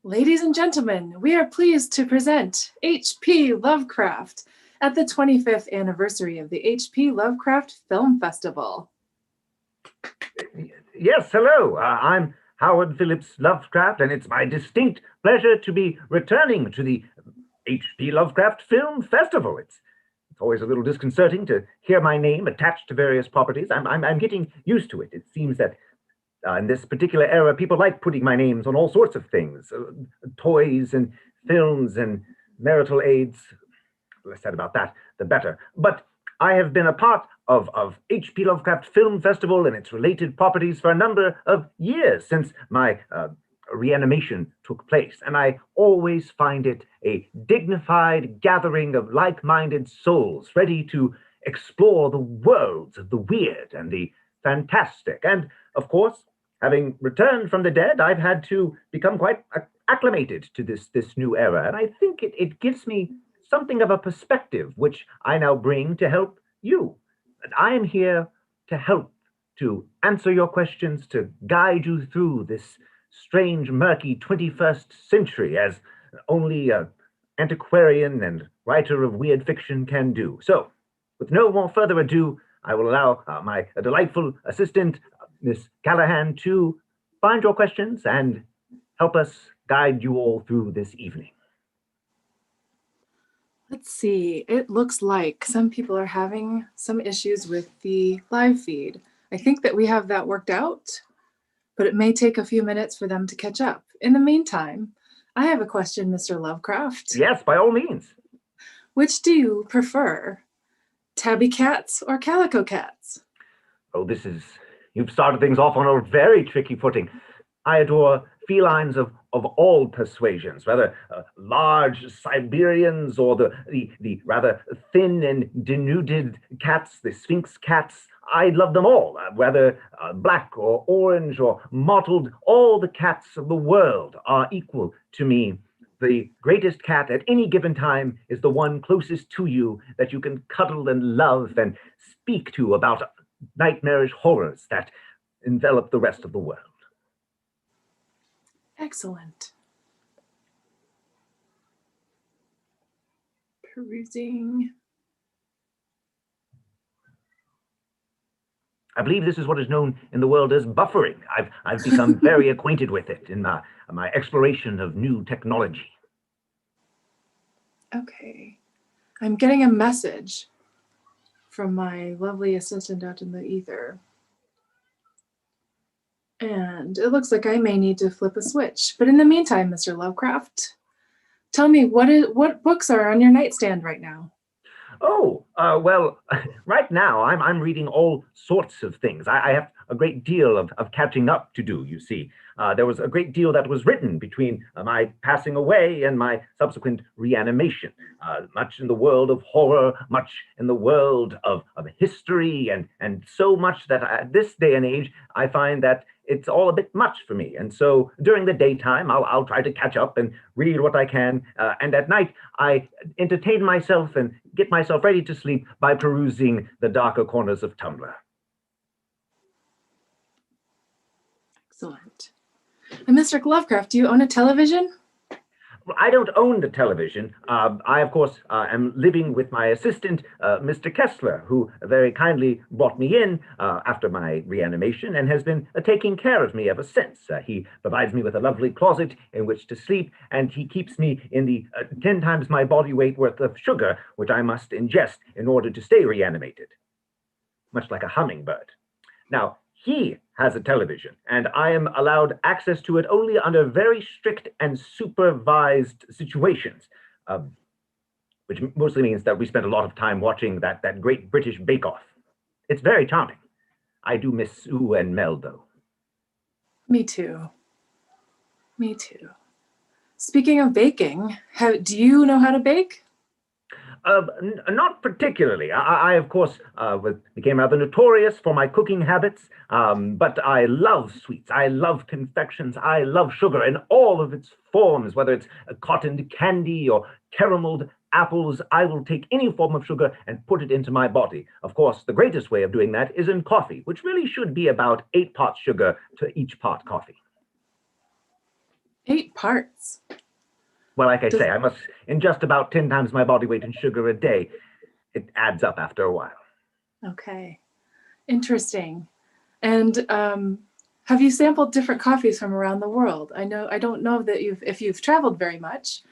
Ladies and gentlemen, we are pleased to present H.P. Lovecraft at the 25th anniversary of the H.P. Lovecraft Film Festival. Yes, hello. I'm Howard Phillips Lovecraft, and it's my distinct pleasure to be returning to the H.P. Lovecraft Film Festival. It's always a little disconcerting to hear my name attached to various properties. I'm getting used to it. It seems that in this particular era, people like putting my names on all sorts of things, toys and films and marital aids. The less said about that, the better. But I have been a part of H.P. Lovecraft Film Festival and its related properties for a number of years since my reanimation took place, and I always find it a dignified gathering of like-minded souls ready to explore the worlds of the weird and the fantastic. And, of course, having returned from the dead, I've had to become quite acclimated to this new era, and I think it gives me something of a perspective which I now bring to help you. And I am here to help, to answer your questions, to guide you through this strange, murky 21st century as only an antiquarian and writer of weird fiction can do. So, with no more further ado, I will allow my delightful assistant, Miss Callahan, to find your questions and help us guide you all through this evening. Let's see, it looks like some people are having some issues with the live feed. I think that we have that worked out, but it may take a few minutes for them to catch up. In the meantime, I have a question, Mr. Lovecraft. Yes, by all means. Which do you prefer, tabby cats or calico cats? Oh, you've started things off on a very tricky footing. I adore felines of all persuasions, whether large Siberians or the rather thin and denuded cats, the Sphinx cats. I love them all, whether black or orange or mottled. All the cats of the world are equal to me. The greatest cat at any given time is the one closest to you that you can cuddle and love and speak to about nightmarish horrors that envelop the rest of the world. Excellent. Perusing. I believe this is what is known in the world as buffering. I've become very acquainted with it in my exploration of new technology. Okay. I'm getting a message from my lovely assistant out in the ether. And it looks like I may need to flip a switch. But in the meantime, Mr. Lovecraft, tell me what books are on your nightstand right now? Oh, well, right now I'm reading all sorts of things. I have a great deal of catching up to do, you see. There was a great deal that was written between my passing away and my subsequent reanimation. Much in the world of horror, much in the world of history, and so much that at this day and age, I find that it's all a bit much for me. And so during the daytime, I'll try to catch up and read what I can. And at night, I entertain myself and get myself ready to sleep by perusing the darker corners of Tumblr. Excellent. And Mr. Lovecraft, do you own a television? I don't own the television. I, of course, am living with my assistant, Mr. Kessler, who very kindly brought me in after my reanimation and has been taking care of me ever since. He provides me with a lovely closet in which to sleep, and he keeps me in the 10 times my body weight worth of sugar, which I must ingest in order to stay reanimated, much like a hummingbird. Now, he has a television, and I am allowed access to it only under very strict and supervised situations, which mostly means that we spend a lot of time watching that great British Bake-Off. It's very charming. I do miss Sue and Mel, though. Me too. Me too. Speaking of baking, do you know how to bake? Not particularly. I of course, became rather notorious for my cooking habits, but I love sweets. I love confections. I love sugar in all of its forms, whether it's cottoned candy or carameled apples. I will take any form of sugar and put it into my body. Of course, the greatest way of doing that is in coffee, which really should be about 8 parts sugar to each part coffee. 8 parts. Well, like I say, I must ingest about 10 times my body weight in sugar a day. It adds up after a while. Okay, interesting. And have you sampled different coffees from around the world? I don't know that if you've traveled very much,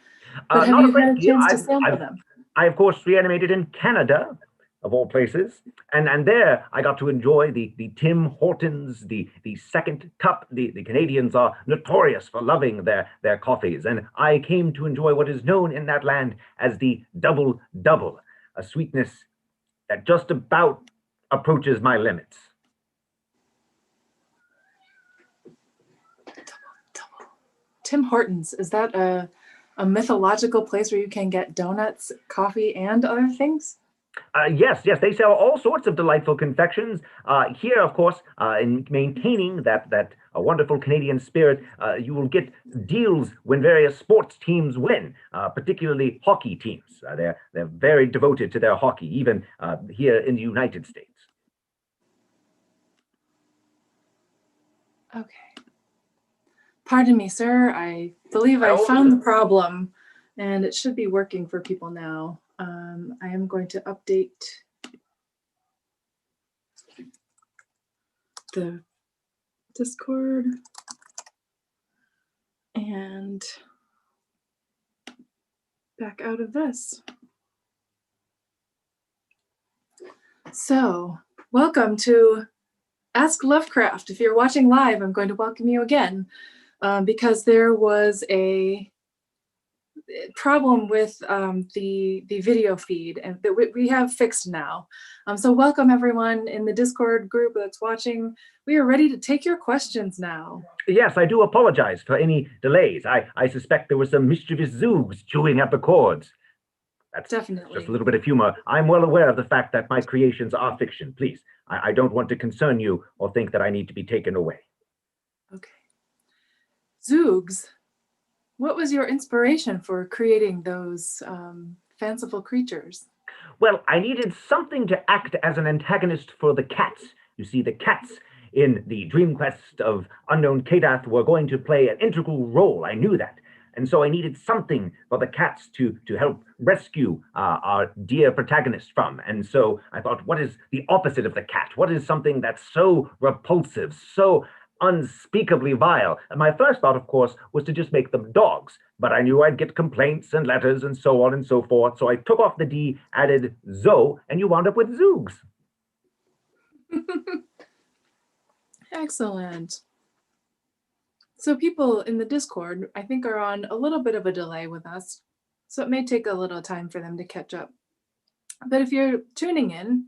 but have Not a you great had a deal. chance to sample them? I, of course, reanimated in Canada, of all places. And there I got to enjoy the Tim Hortons, the second cup. The Canadians are notorious for loving their coffees. And I came to enjoy what is known in that land as the double double, a sweetness that just about approaches my limits. Tim Hortons, is that a mythological place where you can get donuts, coffee, and other things? Yes, they sell all sorts of delightful confections. Here, of course, in maintaining that wonderful Canadian spirit, you will get deals when various sports teams win, particularly hockey teams. They're very devoted to their hockey, even here in the United States. Okay. Pardon me, sir. I believe I found the problem, and it should be working for people now. I am going to update the Discord and back out of this. So, welcome to Ask Lovecraft. If you're watching live, I'm going to welcome you again because there was a problem with the video feed, and that we have fixed now. So welcome everyone in the Discord group that's watching. We are ready to take your questions now. Yes, I do apologize for any delays. I suspect there were some mischievous zoogs chewing at the cords. That's definitely just a little bit of humor. I'm well aware of the fact that my creations are fiction. Please, I don't want to concern you or think that I need to be taken away. Okay. Zoogs, what was your inspiration for creating those fanciful creatures? Well, I needed something to act as an antagonist for the cats. You see, the cats in the Dream Quest of Unknown Kadath were going to play an integral role. I knew that. And so I needed something for the cats to help rescue our dear protagonist from. And so I thought, what is the opposite of the cat? What is something that's so repulsive, so unspeakably vile? And my first thought, of course, was to just make them dogs. But I knew I'd get complaints and letters and so on and so forth. So I took off the D, added Zo, and you wound up with Zoogs. Excellent. So people in the Discord, I think, are on a little bit of a delay with us. So it may take a little time for them to catch up. But if you're tuning in,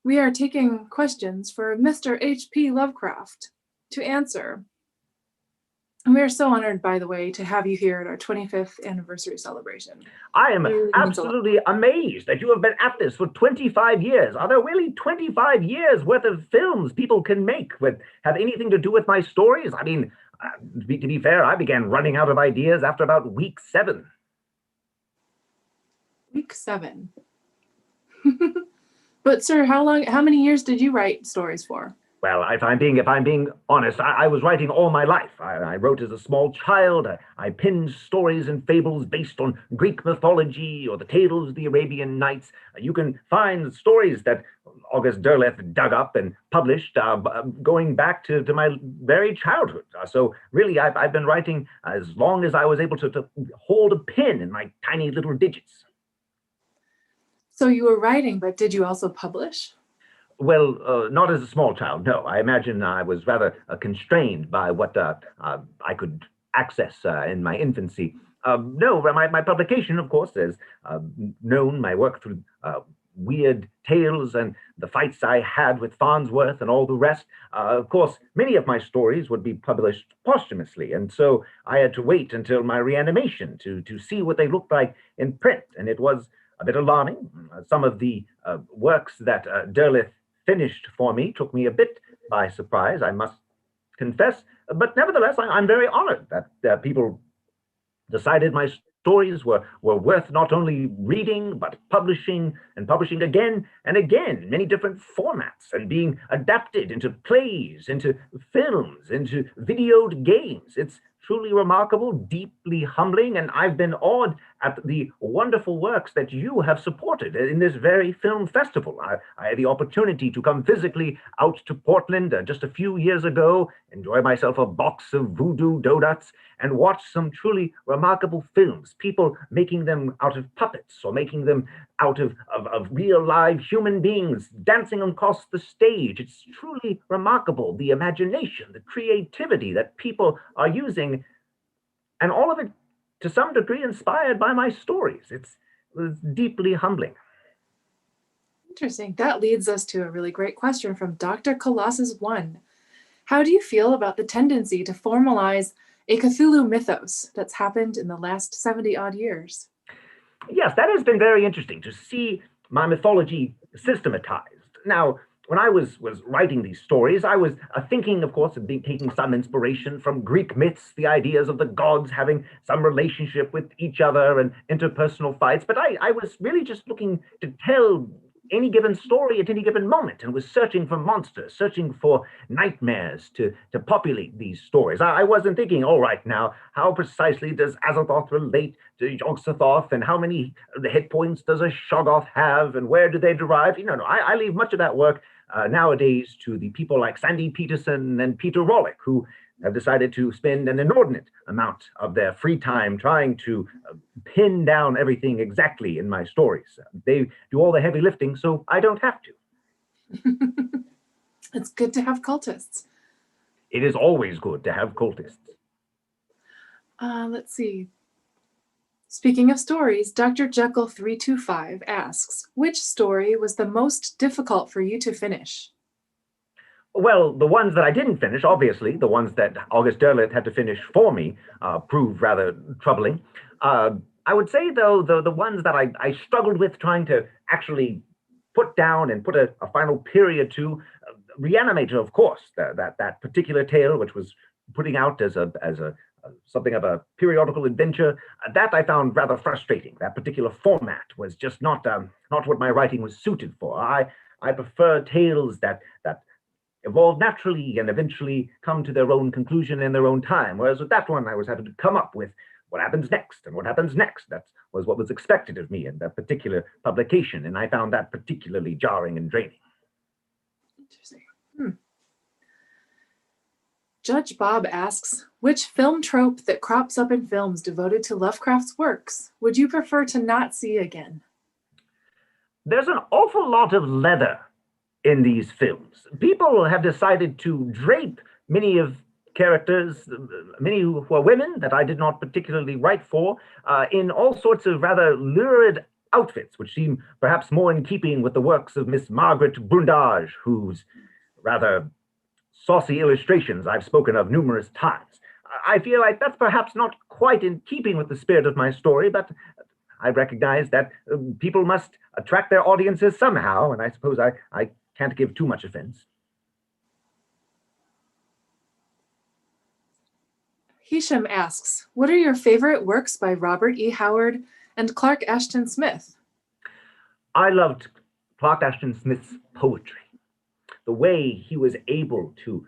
we are taking questions for Mr. H.P. Lovecraft to answer. And we are so honored, by the way, to have you here at our 25th anniversary celebration. I am absolutely amazed that you have been at this for 25 years. Are there really 25 years worth of films people can make that have anything to do with my stories? I mean, to be fair, I began running out of ideas after about week 7. Week 7. But sir, how many years did you write stories for? Well, if I'm being honest, I was writing all my life. I wrote as a small child. I penned stories and fables based on Greek mythology or the tales of the Arabian Nights. You can find stories that August Derleth dug up and published going back to my very childhood. So really, I've been writing as long as I was able to hold a pen in my tiny little digits. So you were writing, but did you also publish? Well, not as a small child, no. I imagine I was rather constrained by what I could access in my infancy. No, my publication, of course, is known my work through weird tales and the fights I had with Farnsworth and all the rest. Of course, many of my stories would be published posthumously, and so I had to wait until my reanimation to see what they looked like in print, and it was a bit alarming. Some of the works that Derleth finished for me took me a bit by surprise, I must confess. But nevertheless, I'm very honored that people decided my stories were worth not only reading, but publishing and publishing again and again in many different formats and being adapted into plays, into films, into videoed games. It's truly remarkable, deeply humbling, and I've been awed at the wonderful works that you have supported in this very film festival. I had the opportunity to come physically out to Portland just a few years ago, enjoy myself a box of voodoo donuts, and watch some truly remarkable films, people making them out of puppets or making them out of real live human beings dancing across the stage. It's truly remarkable, the imagination, the creativity that people are using, and all of it to some degree inspired by my stories. It was deeply humbling. Interesting. That leads us to a really great question from Dr. Colossus1. How do you feel about the tendency to formalize a Cthulhu mythos that's happened in the last 70 odd years? Yes, that has been very interesting to see my mythology systematized. Now, when I was writing these stories, I was thinking, of course, of taking some inspiration from Greek myths, the ideas of the gods having some relationship with each other and interpersonal fights. But I was really just looking to tell any given story at any given moment and was searching for monsters, searching for nightmares to populate these stories. I wasn't thinking, all right, now, how precisely does Azathoth relate to Yog-Sothoth, and how many hit points does a Shoggoth have, and where do they derive? No, I leave much of that work nowadays to the people like Sandy Peterson and Peter Rawlick, who have decided to spend an inordinate amount of their free time trying to pin down everything exactly in my stories. They do all the heavy lifting, so I don't have to. It's good to have cultists. It is always good to have cultists. Let's see. Speaking of stories, Dr. Jekyll325 asks, which story was the most difficult for you to finish? Well, the ones that I didn't finish, obviously, the ones that August Derleth had to finish for me, proved rather troubling. I would say, though, the ones that I struggled with trying to actually put down and put a final period to, Reanimator, of course, that particular tale, which was putting out as a something of a periodical adventure, that I found rather frustrating. That particular format was just not what my writing was suited for. I prefer tales that evolve naturally and eventually come to their own conclusion in their own time. Whereas with that one, I was having to come up with what happens next and what happens next. That was what was expected of me in that particular publication, and I found that particularly jarring and draining. Interesting. Judge Bob asks, which film trope that crops up in films devoted to Lovecraft's works would you prefer to not see again? There's an awful lot of leather in these films. People have decided to drape many of characters, many who are women that I did not particularly write for, in all sorts of rather lurid outfits, which seem perhaps more in keeping with the works of Miss Margaret Brundage, whose rather saucy illustrations I've spoken of numerous times. I feel like that's perhaps not quite in keeping with the spirit of my story, but I recognize that people must attract their audiences somehow, and I suppose I can't give too much offense. Hisham asks, what are your favorite works by Robert E. Howard and Clark Ashton Smith? I loved Clark Ashton Smith's poetry, the way he was able to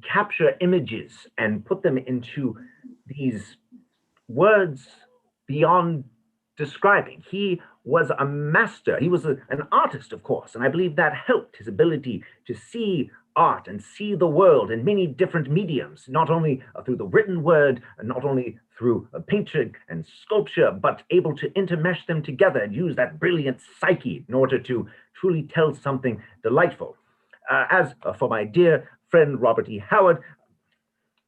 capture images and put them into these words beyond describing. He was a master. He was an artist, of course, and I believe that helped his ability to see art and see the world in many different mediums, not only through the written word, and not only through painting and sculpture, but able to intermesh them together and use that brilliant psyche in order to truly tell something delightful. As for my dear friend Robert E. Howard,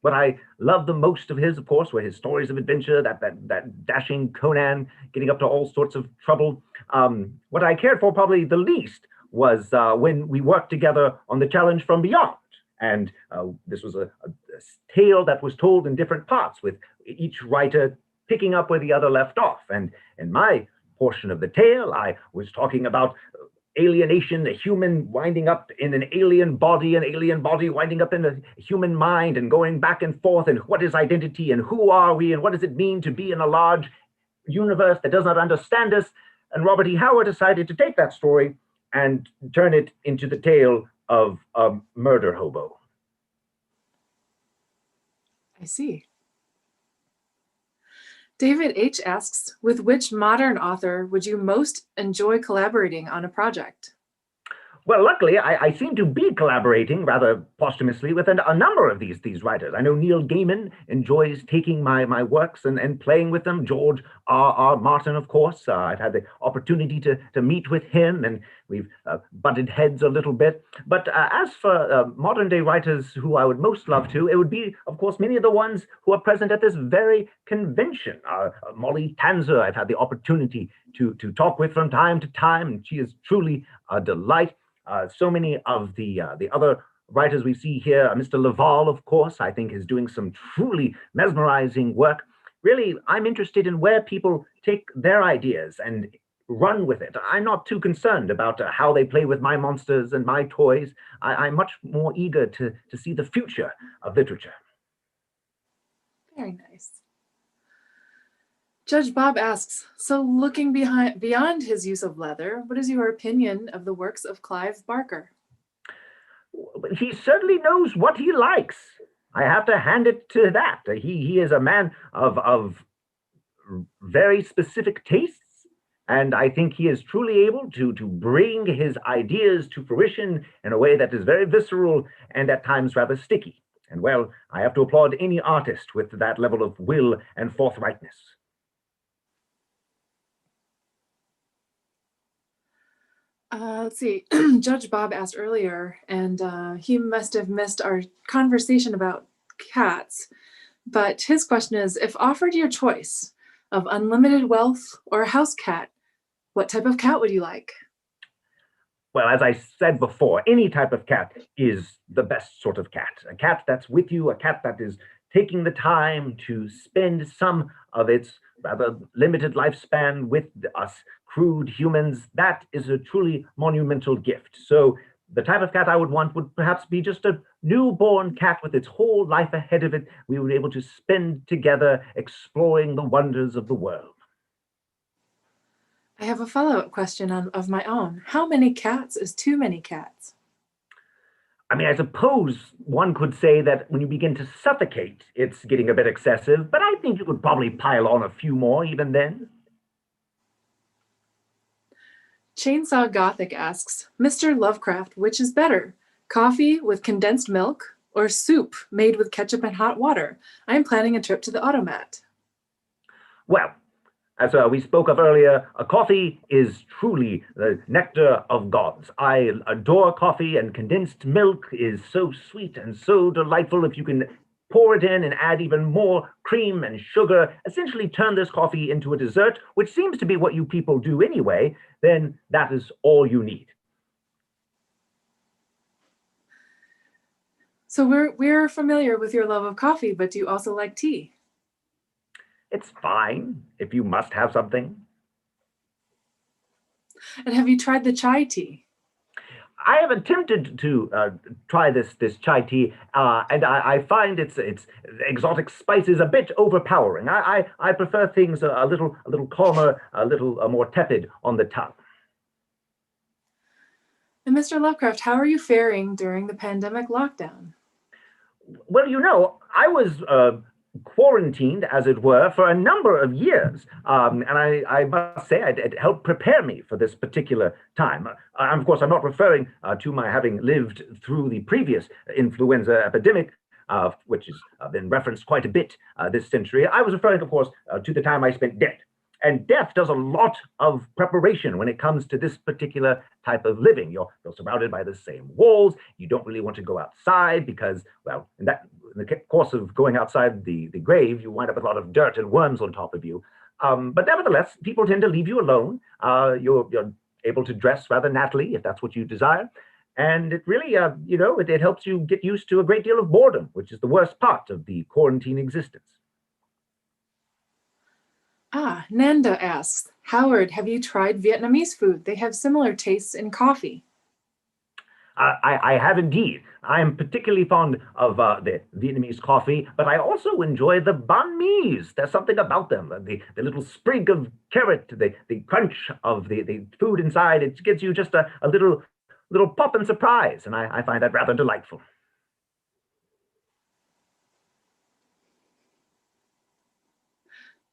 what I loved the most of his, of course, were his stories of adventure, that dashing Conan getting up to all sorts of trouble. What I cared for probably the least was when we worked together on The Challenge from Beyond. And this was a tale that was told in different parts, with each writer picking up where the other left off. And in my portion of the tale, I was talking about alienation, a human winding up in an alien body winding up in a human mind, and going back and forth, and what is identity, and who are we, and what does it mean to be in a large universe that does not understand us. And Robert E. Howard decided to take that story and turn it into the tale of a murder hobo. I see. David H. asks, with which modern author would you most enjoy collaborating on a project? Well, luckily, I seem to be collaborating rather posthumously with a number of these writers. I know Neil Gaiman enjoys taking my works and playing with them. George R. Martin, of course. I've had the opportunity to meet with him, and we've butted heads a little bit. But as for modern day writers who I would most love to, it would be, of course, many of the ones who are present at this very convention. Molly Tanzer, I've had the opportunity to talk with from time to time, and she is truly a delight. So many of the other writers we see here, Mr. Laval, of course, I think is doing some truly mesmerizing work. Really, I'm interested in where people take their ideas and run with it. I'm not too concerned about how they play with my monsters and my toys. I'm much more eager to see the future of literature. Very nice. Judge Bob asks, so looking beyond his use of leather, what is your opinion of the works of Clive Barker? He certainly knows what he likes. I have to hand it to that. He is a man of very specific tastes, and I think he is truly able to bring his ideas to fruition in a way that is very visceral and at times rather sticky. And well, I have to applaud any artist with that level of will and forthrightness. Let's see. Judge Bob asked earlier, and he must have missed our conversation about cats. But his question is, if offered your choice of unlimited wealth or a house cat, what type of cat would you like? Well, as I said before, any type of cat is the best sort of cat. A cat that's with you, a cat that is taking the time to spend some of its rather limited lifespan with us crude humans, that is a truly monumental gift. So the type of cat I would want would perhaps be just a newborn cat with its whole life ahead of it. We were able to spend together exploring the wonders of the world. I have a follow-up question of my own. How many cats is too many cats? I mean, I suppose one could say that when you begin to suffocate, it's getting a bit excessive, but I think you could probably pile on a few more even then. Chainsaw Gothic asks, Mr. Lovecraft, which is better, coffee with condensed milk or soup made with ketchup and hot water? I am planning a trip to the automat. Well, as we spoke of earlier, a coffee is truly the nectar of gods. I adore coffee, and condensed milk is so sweet and so delightful. If you can pour it in and add even more cream and sugar, essentially turn this coffee into a dessert, which seems to be what you people do anyway, then that is all you need. So we're familiar with your love of coffee, but do you also like tea? It's fine if you must have something. And have you tried the chai tea? I have attempted to try this chai tea, and I find its exotic spices a bit overpowering. I prefer things a little calmer, a little more tepid on the tongue. And Mr. Lovecraft, how are you faring during the pandemic lockdown? Well, I was quarantined, as it were, for a number of years. And I must say, it helped prepare me for this particular time. Of course, I'm not referring to my having lived through the previous influenza epidemic, which has been referenced quite a bit this century. I was referring, of course, to the time I spent dead. And death does a lot of preparation when it comes to this particular type of living. You're surrounded by the same walls. You don't really want to go outside because, well, in the course of going outside the grave, you wind up with a lot of dirt and worms on top of you. But nevertheless, people tend to leave you alone. You're able to dress rather nattily if that's what you desire. And it really, it helps you get used to a great deal of boredom, which is the worst part of the quarantine existence. Nanda asks, Howard, have you tried Vietnamese food? They have similar tastes in coffee. I have indeed. I am particularly fond of the Vietnamese coffee, but I also enjoy the banh mi's. There's something about them. The little sprig of carrot, the crunch of the food inside, it gives you just a little pop and surprise, and I find that rather delightful.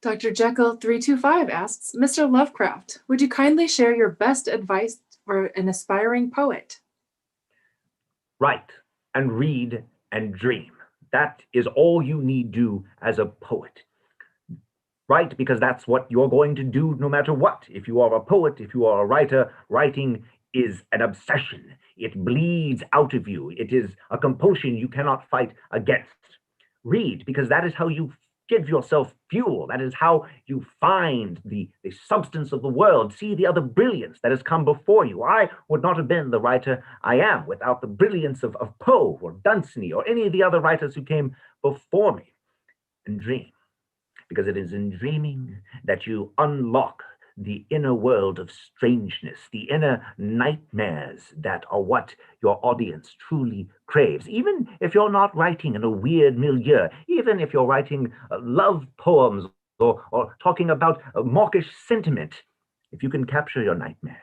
Dr. Jekyll 325 asks, Mr. Lovecraft, would you kindly share your best advice for an aspiring poet? Write and read and dream. That is all you need do as a poet. Write because that's what you're going to do no matter what. If you are a poet, if you are a writer, writing is an obsession. It bleeds out of you. It is a compulsion you cannot fight against. Read because that is how you give yourself fuel. That is how you find the substance of the world. See the other brilliance that has come before you. I would not have been the writer I am without the brilliance of Poe or Dunsany or any of the other writers who came before me. And dream, because it is in dreaming that you unlock the inner world of strangeness, the inner nightmares that are what your audience truly craves. Even if you're not writing in a weird milieu, even if you're writing love poems or talking about mawkish sentiment, if you can capture your nightmares,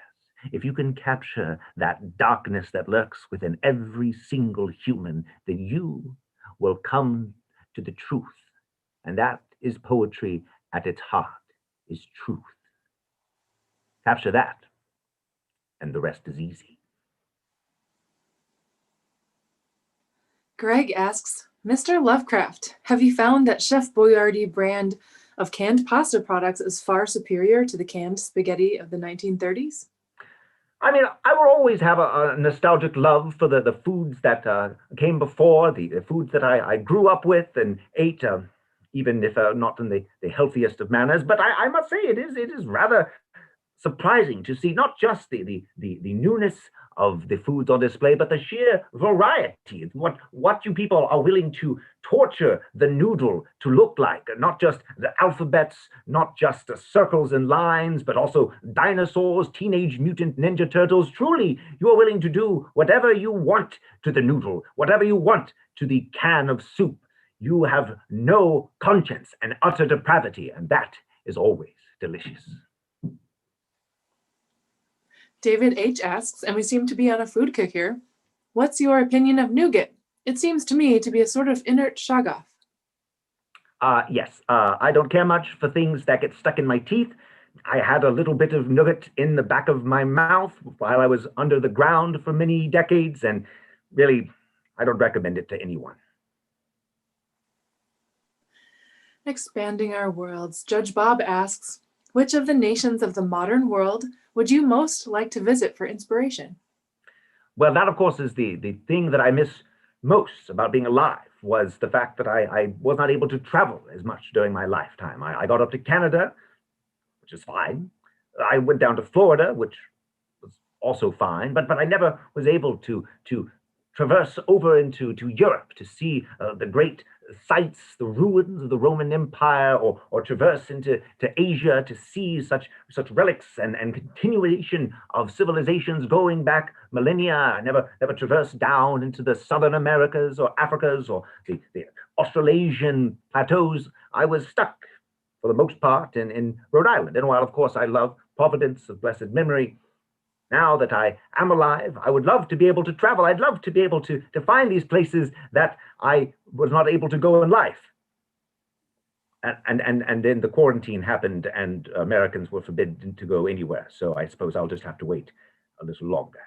if you can capture that darkness that lurks within every single human, then you will come to the truth. And that is poetry at its heart, is truth. Capture that, and the rest is easy. Greg asks, Mr. Lovecraft, have you found that Chef Boyardee brand of canned pasta products is far superior to the canned spaghetti of the 1930s? I mean, I will always have a nostalgic love for the foods that came before, the foods that I grew up with and ate, even if not in the healthiest of manners. But I must say, it is rather surprising to see not just the newness of the foods on display, but the sheer variety. What you people are willing to torture the noodle to look like, not just the alphabets, not just the circles and lines, but also dinosaurs, teenage mutant ninja turtles. Truly, you are willing to do whatever you want to the noodle, whatever you want to the can of soup. You have no conscience and utter depravity, and that is always delicious. David H. asks, and we seem to be on a food kick here, what's your opinion of nougat? It seems to me to be a sort of inert shoggoth. Yes, I don't care much for things that get stuck in my teeth. I had a little bit of nougat in the back of my mouth while I was under the ground for many decades, and really, I don't recommend it to anyone. Expanding our worlds, Judge Bob asks, which of the nations of the modern world would you most like to visit for inspiration? Well, that, of course, is the thing that I miss most about being alive, was the fact that I was not able to travel as much during my lifetime. I got up to Canada, which is fine. I went down to Florida, which was also fine, but I never was able to traverse over into Europe to see the great sites, the ruins of the Roman Empire, or traverse into Asia to see such relics and continuation of civilizations going back millennia. I never traversed down into the Southern Americas or Africas or the Australasian plateaus. I was stuck for the most part in Rhode Island. And while, of course, I love Providence of blessed memory, now that I am alive, I would love to be able to travel. I'd love to be able to find these places that I was not able to go in life. And then the quarantine happened and Americans were forbidden to go anywhere. So I suppose I'll just have to wait a little longer.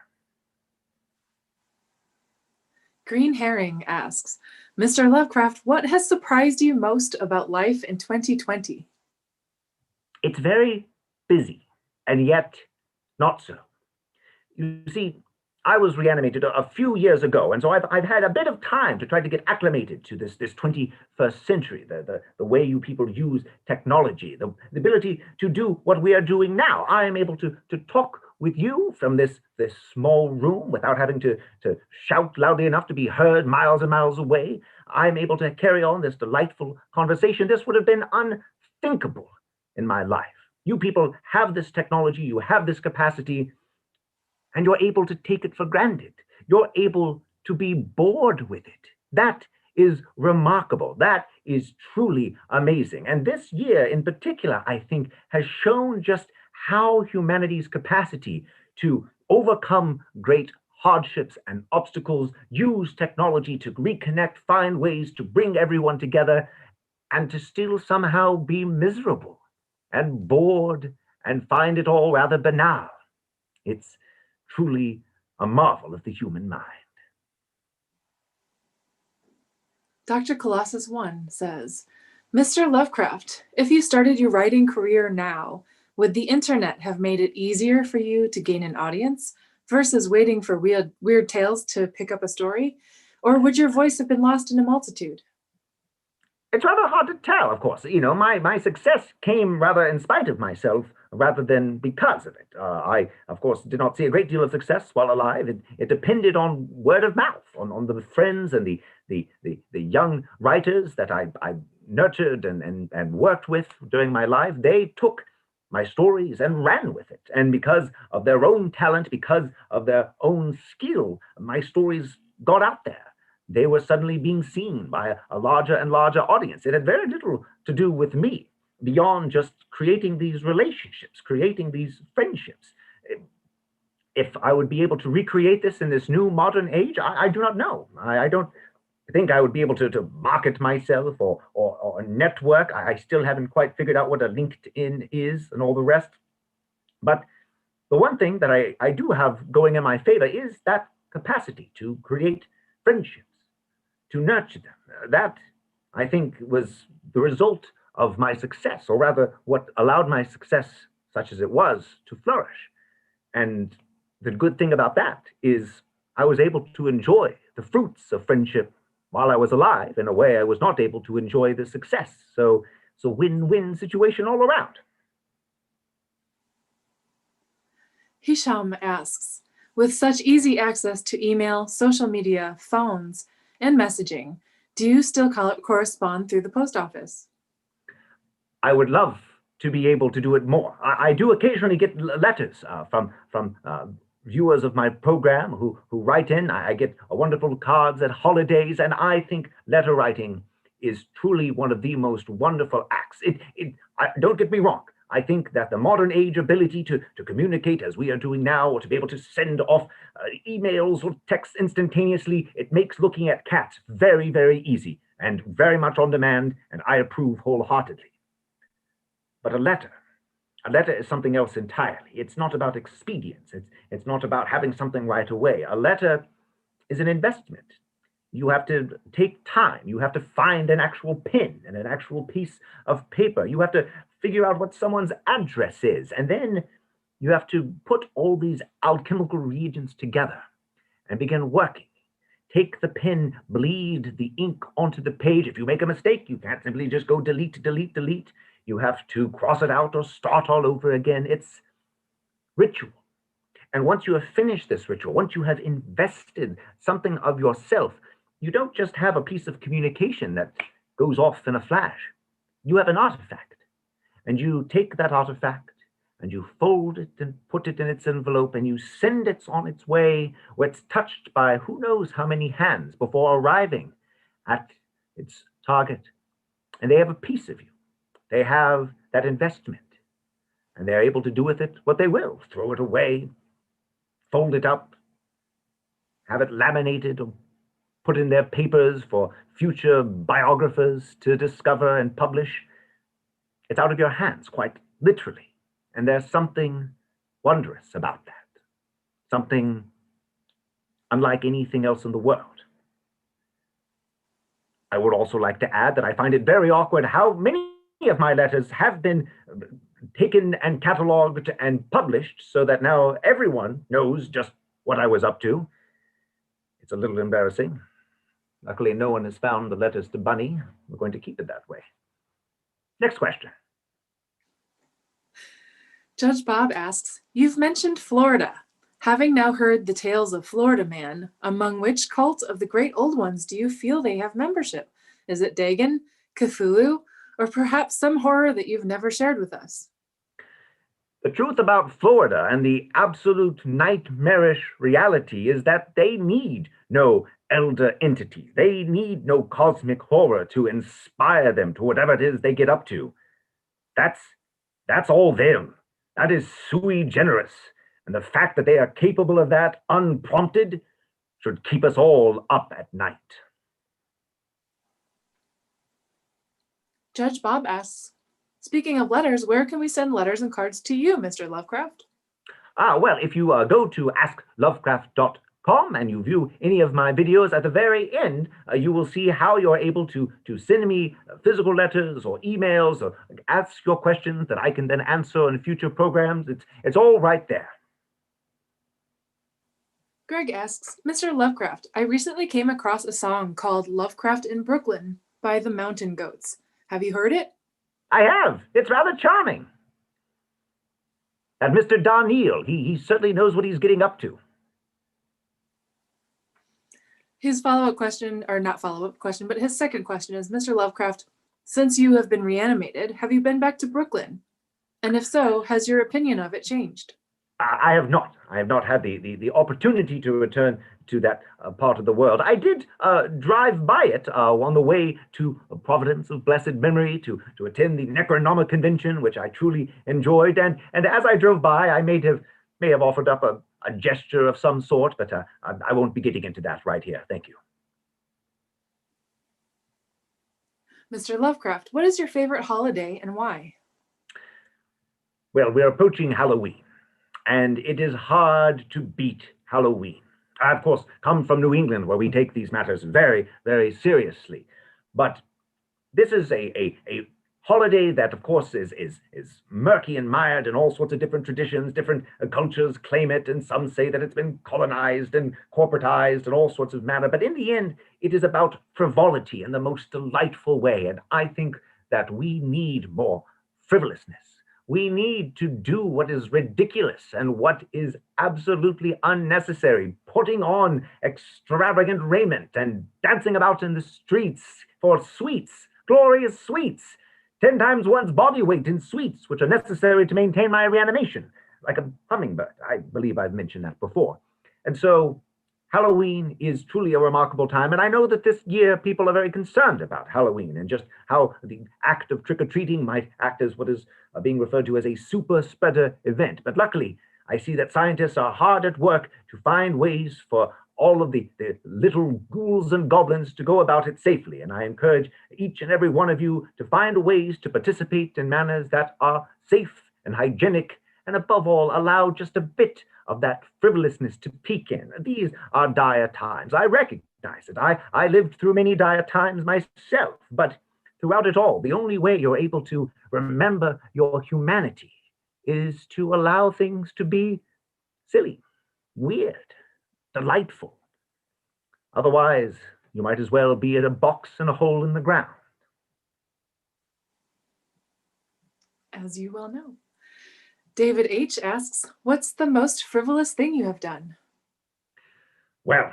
Green Herring asks, Mr. Lovecraft, what has surprised you most about life in 2020? It's very busy, and yet not so. You see, I was reanimated a few years ago, and so I've had a bit of time to try to get acclimated to this 21st century, the way you people use technology, the ability to do what we are doing now. I am able to talk with you from this small room without having to shout loudly enough to be heard miles and miles away. I'm able to carry on this delightful conversation. This would have been unthinkable in my life. You people have this technology, you have this capacity, and you're able to take it for granted. You're able to be bored with it. That is remarkable. That is truly amazing. And this year in particular, I think, has shown just how humanity's capacity to overcome great hardships and obstacles, use technology to reconnect, find ways to bring everyone together, and to still somehow be miserable and bored and find it all rather banal. It's truly a marvel of the human mind. Dr. Colossus 1 says, Mr. Lovecraft, if you started your writing career now, would the internet have made it easier for you to gain an audience versus waiting for weird tales to pick up a story? Or would your voice have been lost in a multitude? It's rather hard to tell, of course. My success came rather in spite of myself rather than because of it. I, of course, did not see a great deal of success while alive. It depended on word of mouth, on the friends and the young writers that I nurtured and worked with during my life. They took my stories and ran with it. And because of their own talent, because of their own skill, my stories got out there. They were suddenly being seen by a larger and larger audience. It had very little to do with me beyond just creating these relationships, creating these friendships. If I would be able to recreate this in this new modern age, I do not know. I don't think I would be able to market myself or network. I still haven't quite figured out what a LinkedIn is and all the rest. But the one thing that I do have going in my favor is that capacity to create friendships, to nurture them. That, I think, was the result of my success, or rather, what allowed my success, such as it was, to flourish. And the good thing about that is I was able to enjoy the fruits of friendship while I was alive in a way I was not able to enjoy the success. So it's a win-win situation all around. Hisham asks, with such easy access to email, social media, phones, and messaging, do you still correspond through the post office? I would love to be able to do it more. I do occasionally get letters from viewers of my program who write in. I get wonderful cards at holidays, and I think letter writing is truly one of the most wonderful acts. Don't get me wrong. I think that the modern age ability to communicate as we are doing now, or to be able to send off emails or texts instantaneously, it makes looking at cats very, very easy and very much on demand, and I approve wholeheartedly. But a letter is something else entirely. It's not about expedience. It's not about having something right away. A letter is an investment. You have to take time. You have to find an actual pen and an actual piece of paper. You have to figure out what someone's address is. And then you have to put all these alchemical reagents together and begin working. Take the pen, bleed the ink onto the page. If you make a mistake, you can't simply just go delete, delete, delete. You have to cross it out or start all over again. It's ritual. And once you have finished this ritual, once you have invested something of yourself, you don't just have a piece of communication that goes off in a flash. You have an artifact. And you take that artifact and you fold it and put it in its envelope and you send it on its way where it's touched by who knows how many hands before arriving at its target. And they have a piece of you. They have that investment. And they're able to do with it what they will. Throw it away, fold it up, have it laminated, or put in their papers for future biographers to discover and publish. It's out of your hands, quite literally. And there's something wondrous about that. Something unlike anything else in the world. I would also like to add that I find it very awkward how many of my letters have been taken and cataloged and published so that now everyone knows just what I was up to. It's a little embarrassing. Luckily, no one has found the letters to Bunny. We're going to keep it that way. Next question. Judge Bob asks, you've mentioned Florida. Having now heard the tales of Florida Man, among which cult of the great old ones do you feel they have membership? Is it Dagon, Cthulhu, or perhaps some horror that you've never shared with us? The truth about Florida and the absolute nightmarish reality is that they need no elder entity. They need no cosmic horror to inspire them to whatever it is they get up to. That's all them. That is sui generis. And the fact that they are capable of that unprompted should keep us all up at night. Judge Bob asks, speaking of letters, where can we send letters and cards to you, Mr. Lovecraft? Well, if you go to asklovecraft.com and you view any of my videos, at the very end, you will see how you're able to send me physical letters or emails or ask your questions that I can then answer in future programs. It's all right there. Greg asks, Mr. Lovecraft, I recently came across a song called Lovecraft in Brooklyn by the Mountain Goats. Have you heard it? I have. It's rather charming. That Mr. Darnell, he certainly knows what he's getting up to. His follow-up question, or not follow-up question, but his second question is, Mr. Lovecraft, since you have been reanimated, have you been back to Brooklyn? And if so, has your opinion of it changed? I have not. I have not had the opportunity to return to that part of the world. I did drive by it on the way to Providence of Blessed Memory to attend the Necronomicon convention, which I truly enjoyed. And as I drove by, I may have offered up a gesture of some sort, but I won't be getting into that right here. Thank you. Mr. Lovecraft, what is your favorite holiday and why? Well, we're approaching Halloween, and it is hard to beat Halloween. I, of course, come from New England, where we take these matters very, very seriously. But this is a holiday that, of course, is murky and mired in all sorts of different traditions. Different cultures claim it, and some say that it's been colonized and corporatized and all sorts of manner. But in the end, it is about frivolity in the most delightful way. And I think that we need more frivolousness. We need to do what is ridiculous and what is absolutely unnecessary, putting on extravagant raiment and dancing about in the streets for sweets, glorious sweets, 10 times one's body weight in sweets, which are necessary to maintain my reanimation, like a hummingbird. I believe I've mentioned that before. And so Halloween is truly a remarkable time, and I know that this year people are very concerned about Halloween and just how the act of trick-or-treating might act as what is being referred to as a super spreader event. But luckily, I see that scientists are hard at work to find ways for all of the little ghouls and goblins to go about it safely, and I encourage each and every one of you to find ways to participate in manners that are safe and hygienic, and above all, allow just a bit of that frivolousness to peek in. These are dire times. I recognize it. I lived through many dire times myself, but throughout it all, the only way you're able to remember your humanity is to allow things to be silly, weird, delightful. Otherwise, you might as well be at a box in a hole in the ground. As you well know. David H. asks, what's the most frivolous thing you have done? Well,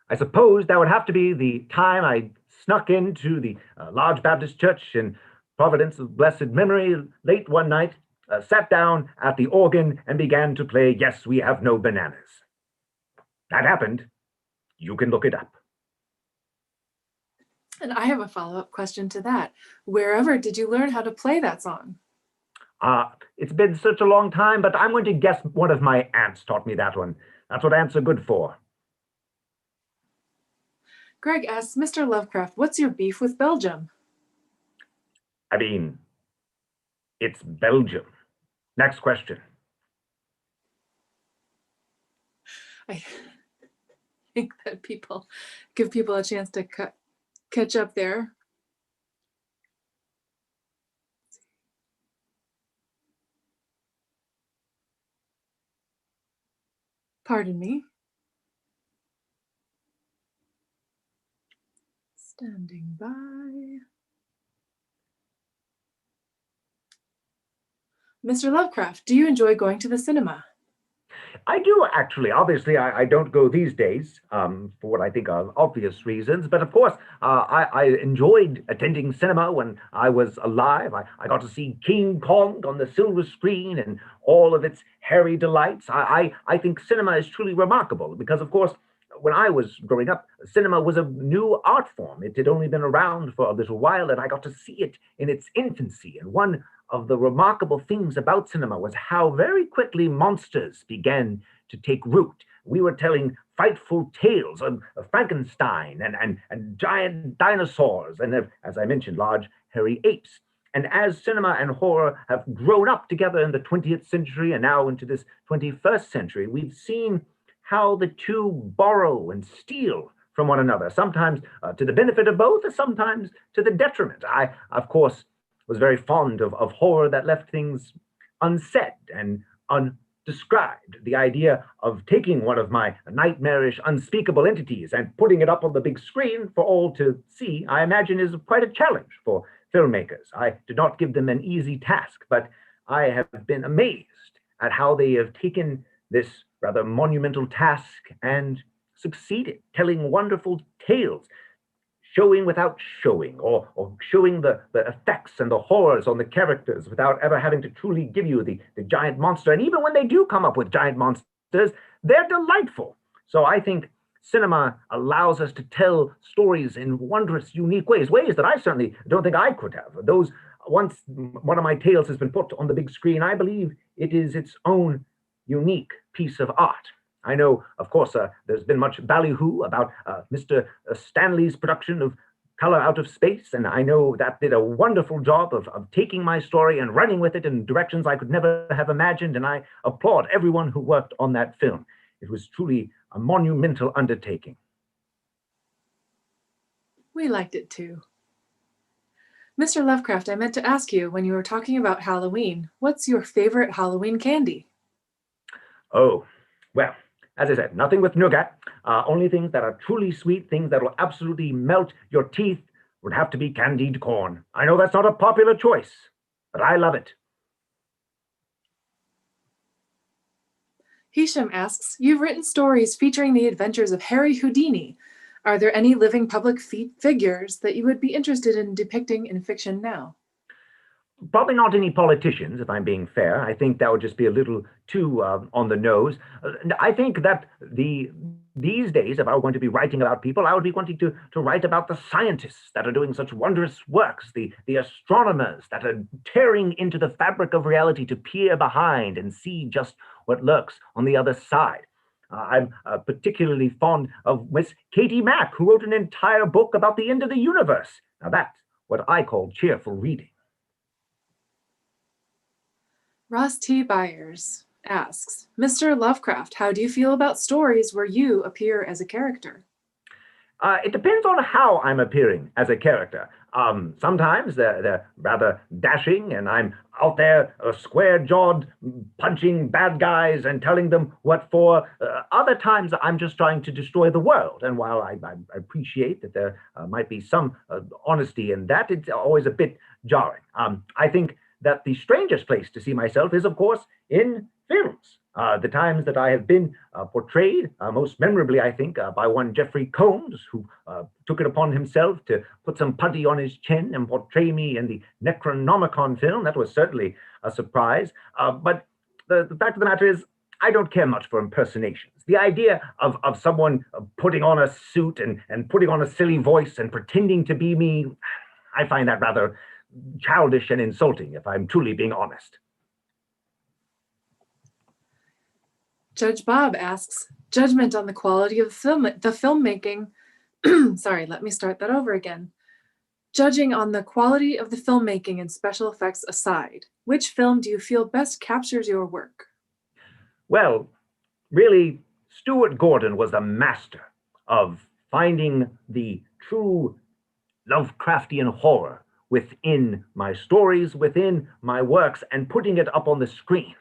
I suppose that would have to be the time I snuck into the large Baptist church in Providence of Blessed Memory late one night, sat down at the organ and began to play Yes, We Have No Bananas. That happened. You can look it up. And I have a follow-up question to that. Wherever did you learn how to play that song? It's been such a long time, but I'm going to guess one of my aunts taught me that one. That's what aunts are good for. Greg asks, Mr. Lovecraft, what's your beef with Belgium? I mean, it's Belgium. Next question. I think that give people a chance to catch up there. Pardon me. Standing by. Mr. Lovecraft, do you enjoy going to the cinema? I do, actually. Obviously, I don't go these days for what I think are obvious reasons. But of course, I enjoyed attending cinema when I was alive. I got to see King Kong on the silver screen and all of its hairy delights. I think cinema is truly remarkable because, of course, when I was growing up, cinema was a new art form. It had only been around for a little while, and I got to see it in its infancy. And one of the remarkable things about cinema was how very quickly monsters began to take root. We were telling frightful tales of Frankenstein and giant dinosaurs, and as I mentioned, large hairy apes. And as cinema and horror have grown up together in the 20th century and now into this 21st century, we've seen how the two borrow and steal from one another, sometimes to the benefit of both, or sometimes to the detriment. I, of course, was very fond of horror that left things unsaid and undescribed. The idea of taking one of my nightmarish, unspeakable entities and putting it up on the big screen for all to see, I imagine, is quite a challenge for filmmakers. I do not give them an easy task, but I have been amazed at how they have taken this rather monumental task and succeeded, telling wonderful tales, showing without showing, or showing the effects and the horrors on the characters without ever having to truly give you the giant monster. And even when they do come up with giant monsters, they're delightful. So I think cinema allows us to tell stories in wondrous, unique ways that I certainly don't think I could have. Those, once one of my tales has been put on the big screen, I believe it is its own unique piece of art. I know, of course, there's been much ballyhoo about Mr. Stanley's production of Color Out of Space, and I know that did a wonderful job of taking my story and running with it in directions I could never have imagined, and I applaud everyone who worked on that film. It was truly a monumental undertaking. We liked it too. Mr. Lovecraft, I meant to ask you, when you were talking about Halloween, what's your favorite Halloween candy? Oh, well, as I said, nothing with nougat. Only things that are truly sweet, things that will absolutely melt your teeth, would have to be candied corn. I know that's not a popular choice, but I love it. Hisham asks, you've written stories featuring the adventures of Harry Houdini. Are there any living public figures that you would be interested in depicting in fiction now? Probably not any politicians, if I'm being fair. I think that would just be a little too on the nose. I think that these days, if I were going to be writing about people, I would be wanting to write about the scientists that are doing such wondrous works, the astronomers that are tearing into the fabric of reality to peer behind and see just what lurks on the other side. I'm particularly fond of Miss Katie Mack, who wrote an entire book about the end of the universe. Now that's what I call cheerful reading. Ross T. Byers asks, Mr. Lovecraft, how do you feel about stories where you appear as a character? It depends on how I'm appearing as a character. Sometimes they're rather dashing, and I'm out there square-jawed, punching bad guys and telling them what for. Other times, I'm just trying to destroy the world. And while I appreciate that there might be some honesty in that, it's always a bit jarring. I think that the strangest place to see myself is, of course, in films. The times that I have been portrayed, most memorably, I think, by one Jeffrey Combs, who took it upon himself to put some putty on his chin and portray me in the Necronomicon film. That was certainly a surprise. But the fact of the matter is, I don't care much for impersonations. The idea of someone putting on a suit and putting on a silly voice and pretending to be me, I find that rather childish and insulting, if I'm truly being honest. Judge Bob asks, judgment on the quality of the filmmaking. Sorry, let me start that over again. Judging on the quality of the filmmaking and special effects aside, which film do you feel best captures your work? Well, really, Stuart Gordon was a master of finding the true Lovecraftian horror within my stories, within my works, and putting it up on the screen.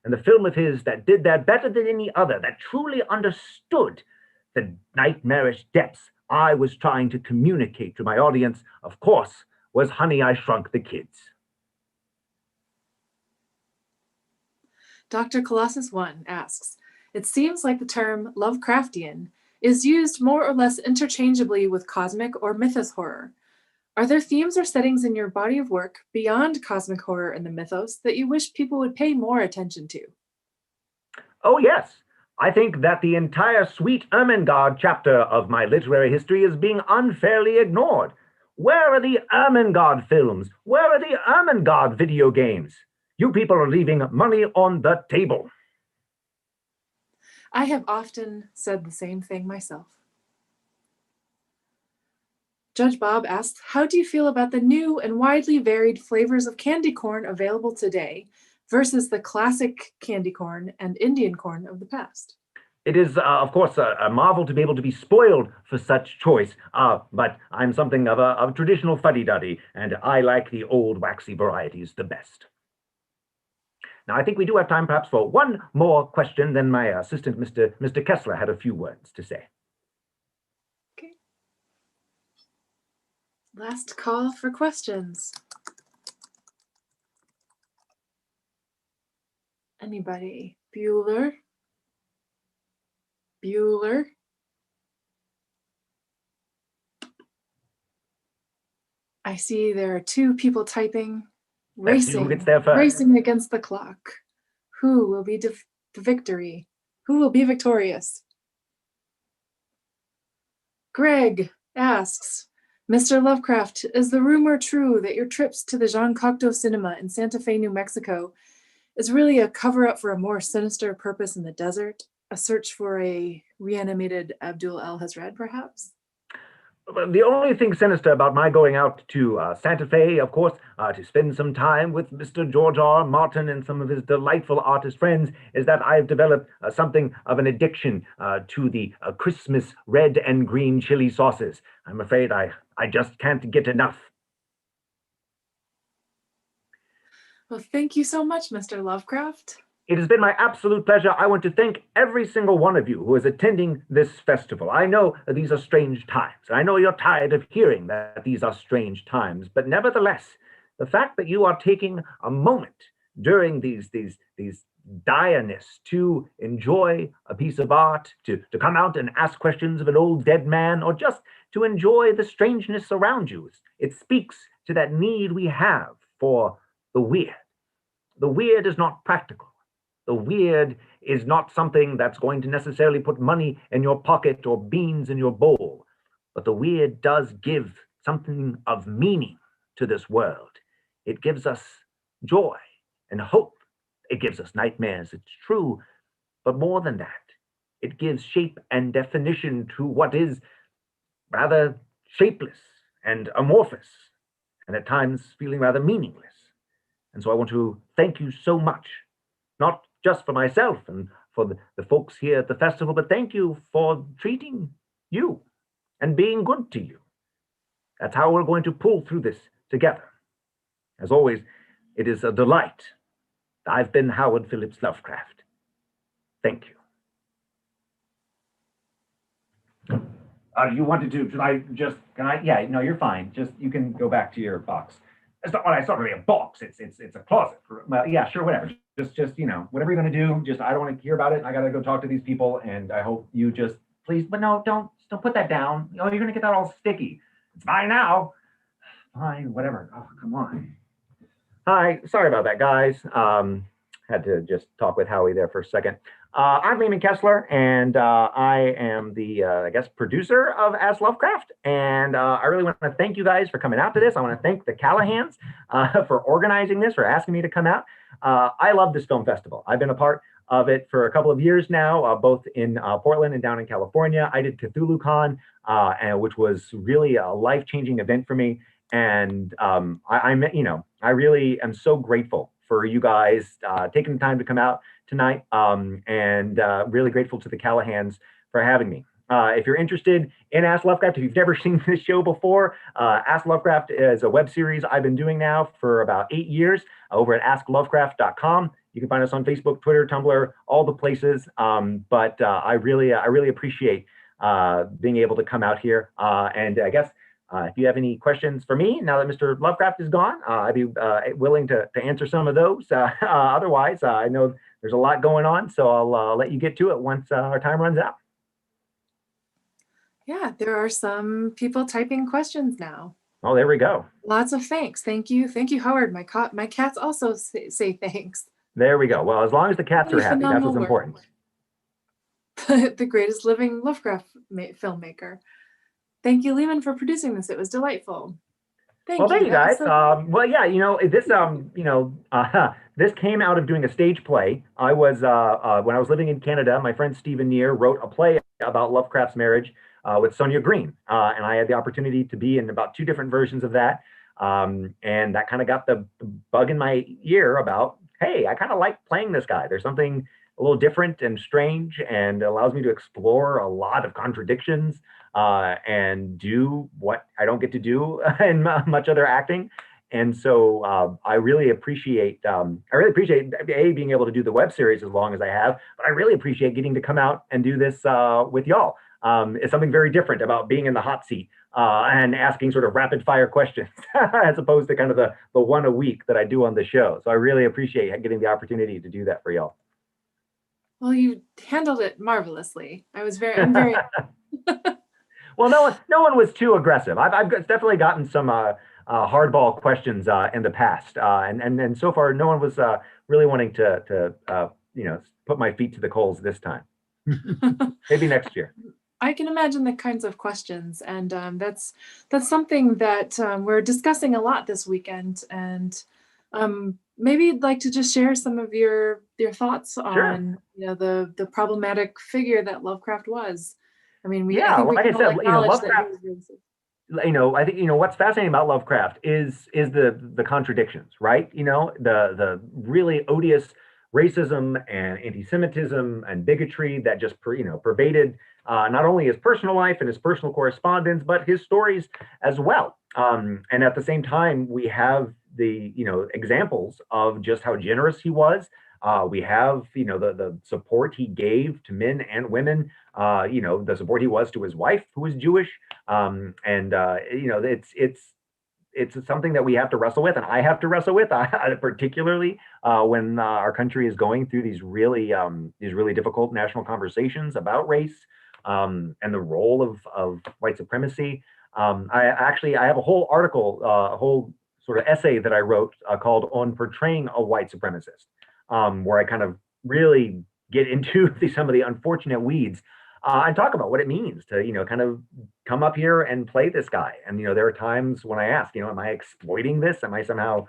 And the film of his that did that better than any other, that truly understood the nightmarish depths I was trying to communicate to my audience, of course, was Honey, I Shrunk the Kids. Dr. Colossus 1 asks, it seems like the term Lovecraftian is used more or less interchangeably with cosmic or mythos horror. Are there themes or settings in your body of work beyond cosmic horror and the mythos that you wish people would pay more attention to? Oh, yes. I think that the entire Sweet Ermengarde chapter of my literary history is being unfairly ignored. Where are the Ermengarde films? Where are the Ermengarde video games? You people are leaving money on the table. I have often said the same thing myself. Judge Bob asks, how do you feel about the new and widely varied flavors of candy corn available today versus the classic candy corn and Indian corn of the past? It is, of course, a marvel to be able to be spoiled for such choice, but I'm something of a traditional fuddy-duddy, and I like the old waxy varieties the best. Now, I think we do have time perhaps for one more question, then my assistant, Mr. Kessler, had a few words to say. Okay. Last call for questions. Anybody? Bueller? Bueller? I see there are two people typing, Let's see who gets there first. racing against the clock. Who will be the victory? Who will be victorious? Greg asks, Mr. Lovecraft, is the rumor true that your trips to the Jean Cocteau Cinema in Santa Fe, New Mexico is really a cover-up for a more sinister purpose in the desert? A search for a reanimated Abdul al-Hazred, perhaps? The only thing sinister about my going out to Santa Fe, of course, to spend some time with Mr. George R. Martin and some of his delightful artist friends, is that I've developed something of an addiction to the Christmas red and green chili sauces. I'm afraid I just can't get enough. Well, thank you so much, Mr. Lovecraft. It has been my absolute pleasure. I want to thank every single one of you who is attending this festival. I know that these are strange times. I know you're tired of hearing that these are strange times, but nevertheless, the fact that you are taking a moment during these direness to enjoy a piece of art, to come out and ask questions of an old dead man, or just to enjoy the strangeness around you, it speaks to that need we have for the weird. The weird is not practical. The weird is not something that's going to necessarily put money in your pocket or beans in your bowl, but the weird does give something of meaning to this world. It gives us joy and hope. It gives us nightmares, it's true, but more than that, it gives shape and definition to what is rather shapeless and amorphous, and at times feeling rather meaningless. And so I want to thank you so much, not just for myself and for the folks here at the festival, but thank you for treating you and being good to you. That's how we're going to pull through this together. As always, it is a delight. I've been Howard Phillips Lovecraft. Thank you. You wanted to, yeah, no, you're fine. Just, you can go back to your box. It's not really a box. It's a closet. Well, yeah, sure, whatever. Just whatever you're gonna do. Just I don't want to hear about it. I gotta go talk to these people, and I hope you just please. But no, don't put that down. Oh, you're gonna get that all sticky. It's fine now. Fine, whatever. Oh, come on. Hi, sorry about that, guys. Had to just talk with Howie there for a second. I'm Lehman Kessler, and I am the, I guess, producer of As Lovecraft. And I really want to thank you guys for coming out to this. I want to thank the Callahans for organizing this, for asking me to come out. I love this film festival. I've been a part of it for a couple of years now, both in Portland and down in California. I did Cthulhu Con, which was really a life-changing event for me. And I really am so grateful for you guys taking the time to come out tonight, and really grateful to the Callahans for having me. If you're interested in Ask Lovecraft, if you've never seen this show before, Ask Lovecraft is a web series I've been doing now for about 8 years over at asklovecraft.com. You can find us on Facebook, Twitter, Tumblr, all the places. But I really appreciate being able to come out here. And I guess if you have any questions for me, now that Mr. Lovecraft is gone, I'd be willing to answer some of those. Otherwise, I know there's a lot going on, so I'll let you get to it once our time runs out. Yeah, there are some people typing questions now. Oh, there we go. Lots of thanks. Thank you, Howard. My cats also say thanks. There we go. Well, as long as the cats are happy, that's what's important. The greatest living Lovecraft filmmaker. Thank you, Lehman, for producing this. It was delightful. Thank you guys. Well, yeah, this came out of doing a stage play. I was when I was living in Canada, my friend Stephen Neer wrote a play about Lovecraft's marriage with Sonia Green. And I had the opportunity to be in about 2 different versions of that. And that kind of got the bug in my ear about, hey, I kind of like playing this guy. There's something a little different and strange, and allows me to explore a lot of contradictions and do what I don't get to do in much other acting. And so I really appreciate being able to do the web series as long as I have, but I really appreciate getting to come out and do this with y'all. It's something very different about being in the hot seat and asking sort of rapid fire questions as opposed to kind of the one a week that I do on the show. So I really appreciate getting the opportunity to do that for y'all. Well, you handled it marvelously. I'm very. Well, no one was too aggressive. I've definitely gotten some hardball questions in the past, and so far no one was really wanting to put my feet to the coals this time. Maybe next year. I can imagine the kinds of questions, and that's something that we're discussing a lot this weekend. And maybe you'd like to just share some of your thoughts on the problematic figure that Lovecraft was. I mean, I think we like can I said, all acknowledge Lovecraft. that he was I think what's fascinating about Lovecraft is the contradictions, right? The really odious racism and anti-Semitism and bigotry that just pervaded not only his personal life and his personal correspondence, but his stories as well. And at the same time, we have the examples of just how generous he was. We have the support he gave to men and women. The support he was to his wife, who was Jewish. It's something that we have to wrestle with, and I have to wrestle with, particularly when our country is going through these really difficult national conversations about race and the role of white supremacy. I have a whole article, a whole sort of essay that I wrote called "On Portraying a White Supremacist," where I kind of really get into some of the unfortunate weeds and talk about what it means to kind of come up here and play this guy. And there are times when I ask, am I exploiting this? Am I somehow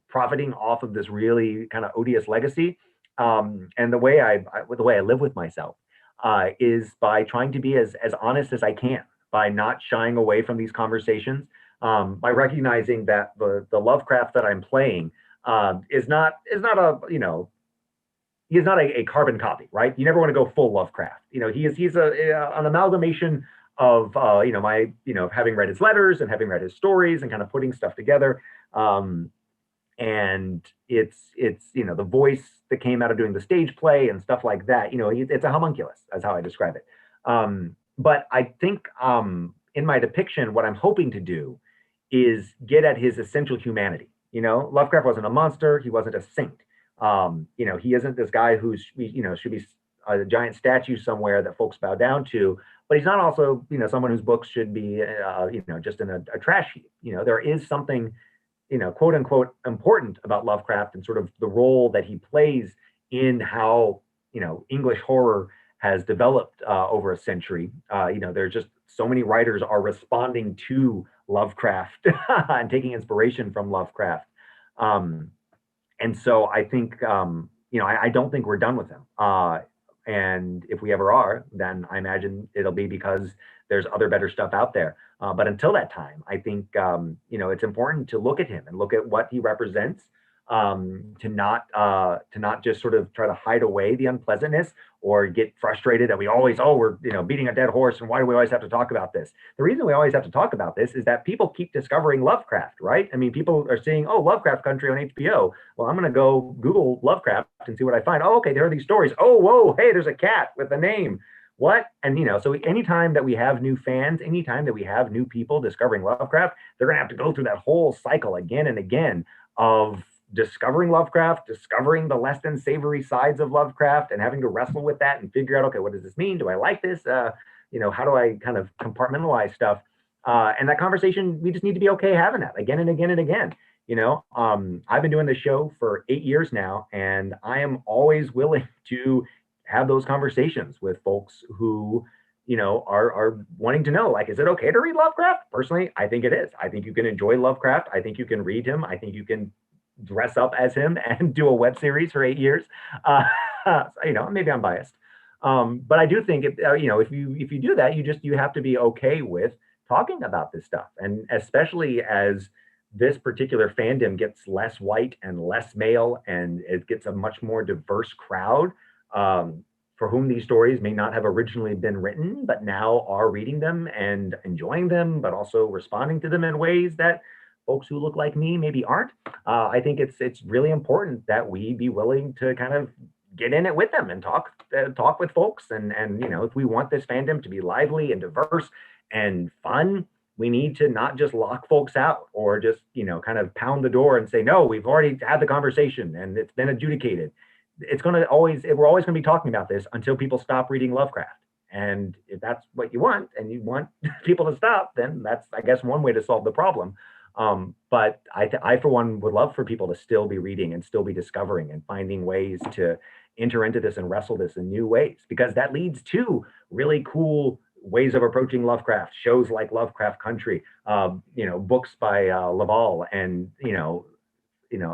profiting off of this really kind of odious legacy? And the way I live with myself is by trying to be as honest as I can, by not shying away from these conversations, by recognizing that the Lovecraft that I'm playing is not he's not a carbon copy, right? You never want to go full Lovecraft. He's an amalgamation of having read his letters and having read his stories and kind of putting stuff together. And it's the voice that came out of doing the stage play and stuff like that. It's a homunculus, that's how I describe it. But I think in my depiction, what I'm hoping to do is get at his essential humanity. Lovecraft wasn't a monster. He wasn't a saint. He isn't this guy who's should be a giant statue somewhere that folks bow down to, but he's not also someone whose books should be just in a trash heap. There is something quote unquote important about Lovecraft and sort of the role that he plays in how English horror has developed over a century. There's just so many writers are responding to Lovecraft and taking inspiration from Lovecraft. And so I think, I don't think we're done with him. And if we ever are, then I imagine it'll be because there's other better stuff out there. But until that time, I think, it's important to look at him and look at what he represents, to not just sort of try to hide away the unpleasantness or get frustrated that we're beating a dead horse and why do we always have to talk about this? The reason we always have to talk about this is that people keep discovering Lovecraft, right? I mean, people are seeing, Lovecraft Country on HBO. Well, I'm going to go Google Lovecraft and see what I find. Oh, okay, there are these stories. Oh, whoa, hey, there's a cat with a name. What? And so anytime that we have new fans, anytime that we have new people discovering Lovecraft, they're going to have to go through that whole cycle again and again of discovering Lovecraft, discovering the less than savory sides of Lovecraft, and having to wrestle with that and figure out, okay, what does this mean? Do I like this? How do I kind of compartmentalize stuff? And that conversation, we just need to be okay having that again and again and again. I've been doing this show for 8 years now, and I am always willing to have those conversations with folks who are wanting to know, like, is it okay to read Lovecraft? Personally, I think it is. I think you can enjoy Lovecraft. I think you can read him. I think you can dress up as him and do a web series for 8 years. Maybe I'm biased. But I do think if you do that, you have to be okay with talking about this stuff, and especially as this particular fandom gets less white and less male, and it gets a much more diverse crowd. For whom these stories may not have originally been written, but now are reading them and enjoying them, but also responding to them in ways that folks who look like me maybe aren't. I think it's really important that we be willing to kind of get in it with them and talk with folks. And if we want this fandom to be lively and diverse and fun, we need to not just lock folks out or just kind of pound the door and say, no, we've already had the conversation and it's been adjudicated. We're always going to be talking about this until people stop reading Lovecraft. And if that's what you want, and you want people to stop, then that's, I guess, one way to solve the problem. But I, for one, would love for people to still be reading and still be discovering and finding ways to enter into this and wrestle this in new ways, because that leads to really cool ways of approaching Lovecraft, shows like Lovecraft Country, books by Laval, and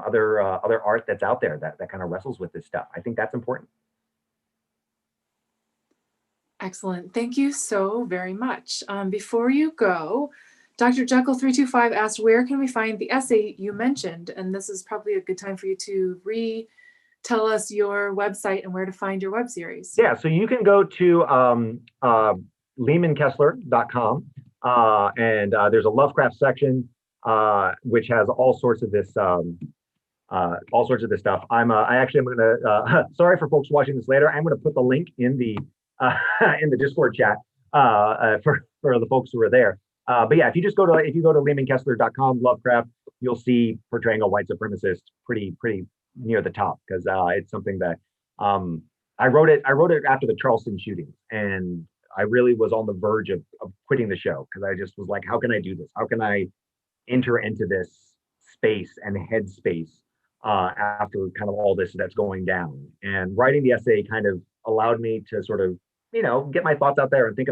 other art that's out there that kind of wrestles with this stuff. I think that's important. Excellent. Thank you so very much. Before you go, Dr. Jekyll325 asked, where can we find the essay you mentioned? And this is probably a good time for you to tell us your website and where to find your web series. Yeah, so you can go to lehmankessler.com, and there's a Lovecraft section, which has all sorts of this stuff. I'm gonna sorry for folks watching this later. I'm gonna put the link in the Discord chat for the folks who are there. But yeah, if you go to lehmankessler.com, Lovecraft, you'll see portraying a white supremacist pretty near the top, because it's something that I wrote it after the Charleston shootings, and I really was on the verge of quitting the show, because I just was like, how can I do this? How can I enter into this space and headspace after kind of all this that's going down? And writing the essay kind of allowed me to sort of get my thoughts out there and think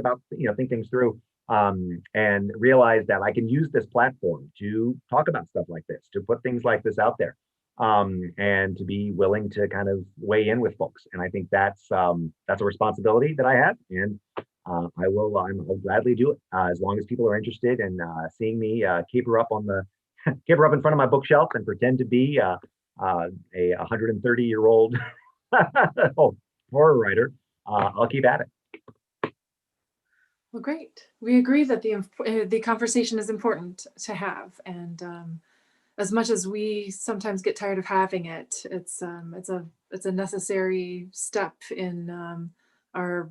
things through, and realize that I can use this platform to talk about stuff like this, to put things like this out there, and to be willing to kind of weigh in with folks. And I think that's a responsibility that I have, and I'll gladly do it, as long as people are interested in seeing me caper up in front of my bookshelf and pretend to be a 130-year-old horror writer. I'll keep at it. Well, great. We agree that the conversation is important to have, and as much as we sometimes get tired of having it, it's a necessary step in our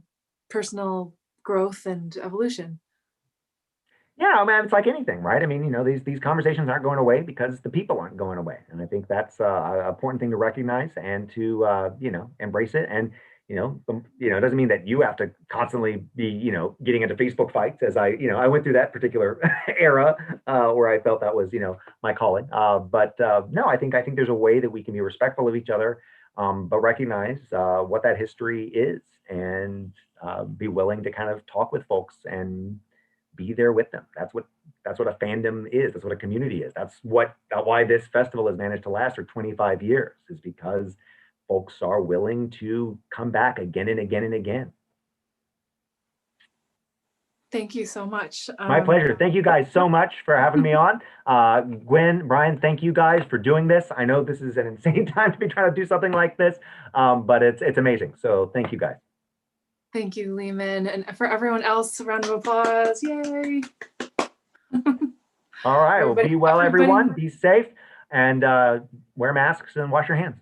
personal growth and evolution. Yeah, I mean, it's like anything, right? I mean, these conversations aren't going away because the people aren't going away, and I think that's an important thing to recognize and to embrace it. And it doesn't mean that you have to constantly be getting into Facebook fights, as I went through that particular era where I felt that was my calling. But no, I think there's a way that we can be respectful of each other, but recognize what that history is, and be willing to kind of talk with folks and be there with them. That's what a fandom is. That's what a community is. That's why this festival has managed to last for 25 years, is because folks are willing to come back again and again and again. Thank you so much. My pleasure. Thank you guys so much for having me on. Gwen, Brian, thank you guys for doing this. I know this is an insane time to be trying to do something like this, but it's amazing. So thank you guys. Thank you, Lehman. And for everyone else, a round of applause. Yay. All right. Well, be well, everyone. Be safe, and wear masks and wash your hands.